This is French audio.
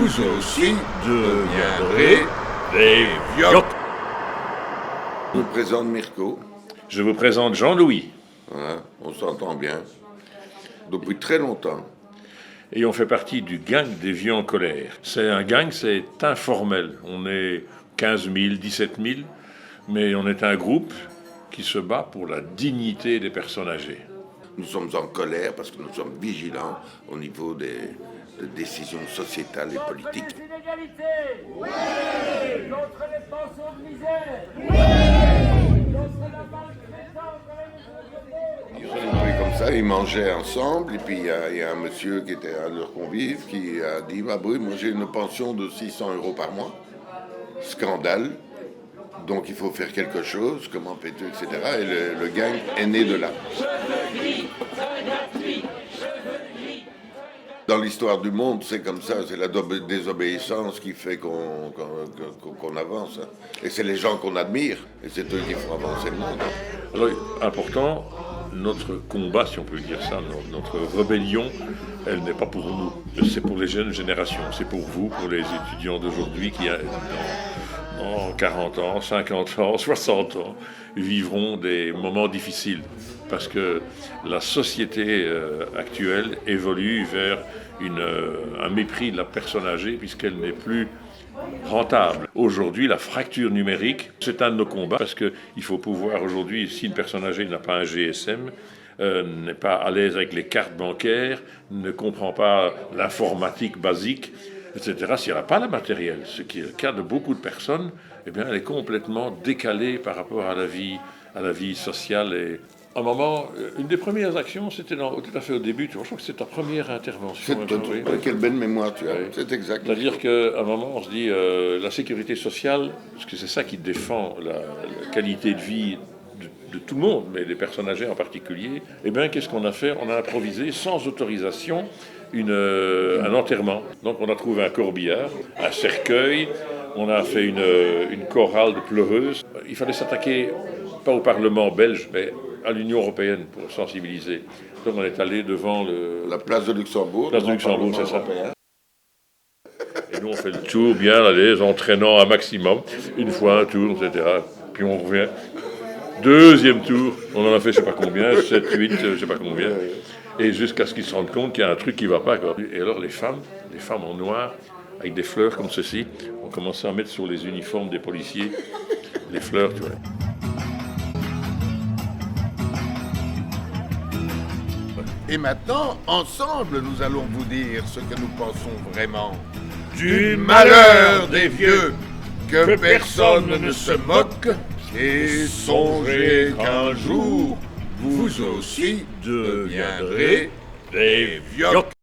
vous aussi deviendrez des vioques. Je me présente Mirko. Je vous présente Jean-Louis. Voilà, on s'entend bien. Depuis très longtemps. Et on fait partie du gang des vieux en colère. C'est un gang, c'est informel. On est 15 000, 17 000, mais on est un groupe qui se bat pour la dignité des personnes âgées. Nous sommes en colère parce que nous sommes vigilants au niveau des décisions sociétales et politiques. Oui. Contre les pensions de misère. Oui. Contre la maltraitance de la Ils sont pris comme ça, ils mangeaient ensemble, et puis il y a un monsieur qui était un de leurs convives qui a dit bah oui, moi j'ai une pension de 600 € par mois. Scandale. Donc il faut faire quelque chose, comment péter, etc. Et le gang est né de là. Dans l'histoire du monde, c'est comme ça, c'est la désobéissance qui fait qu'on avance. Et c'est les gens qu'on admire, et c'est eux qui font avancer le monde. Alors, important, notre combat, si on peut dire ça, notre rébellion, elle n'est pas pour nous, c'est pour les jeunes générations, c'est pour vous, pour les étudiants d'aujourd'hui qui, dans 40 ans, 50 ans, 60 ans, vivront des moments difficiles. Parce que la société actuelle évolue vers un mépris de la personne âgée puisqu'elle n'est plus rentable. Aujourd'hui, la fracture numérique, c'est un de nos combats parce qu'il faut pouvoir aujourd'hui, si une personne âgée n'a pas un GSM, n'est pas à l'aise avec les cartes bancaires, ne comprend pas l'informatique basique, etc., si elle n'a pas le matériel, ce qui est le cas de beaucoup de personnes, eh bien, elle est complètement décalée par rapport à la vie sociale. Et à un moment, une des premières actions, c'était tout à fait au début, je crois que c'est ta première intervention. Quelle belle mémoire tu as, oui. C'est exact. C'est-à-dire qu'à un moment, on se dit, la sécurité sociale, parce que c'est ça qui défend la qualité de vie de tout le monde, mais des personnes âgées en particulier, eh bien, qu'est-ce qu'on a fait? On a improvisé, sans autorisation, un enterrement. Donc on a trouvé un corbillard, un cercueil, on a fait une chorale de pleureuses. Il fallait s'attaquer, pas au Parlement belge, mais à l'Union européenne pour sensibiliser. Donc on est allé devant la place de Luxembourg. Place de Luxembourg, c'est ça. Et nous on fait le tour bien à l'aise, en traînant un maximum, une fois un tour, etc. Puis on revient. Deuxième tour, on en a fait je sais pas combien, 7, 8, je sais pas combien. Et jusqu'à ce qu'ils se rendent compte qu'il y a un truc qui va pas, quoi. Et alors les femmes en noir, avec des fleurs comme ceci, ont commencé à mettre sur les uniformes des policiers les fleurs, tu vois. Et maintenant, ensemble, nous allons vous dire ce que nous pensons vraiment Du malheur des vieux, que personne ne se moque, et songez qu'un jour, vous aussi deviendrez des vioques.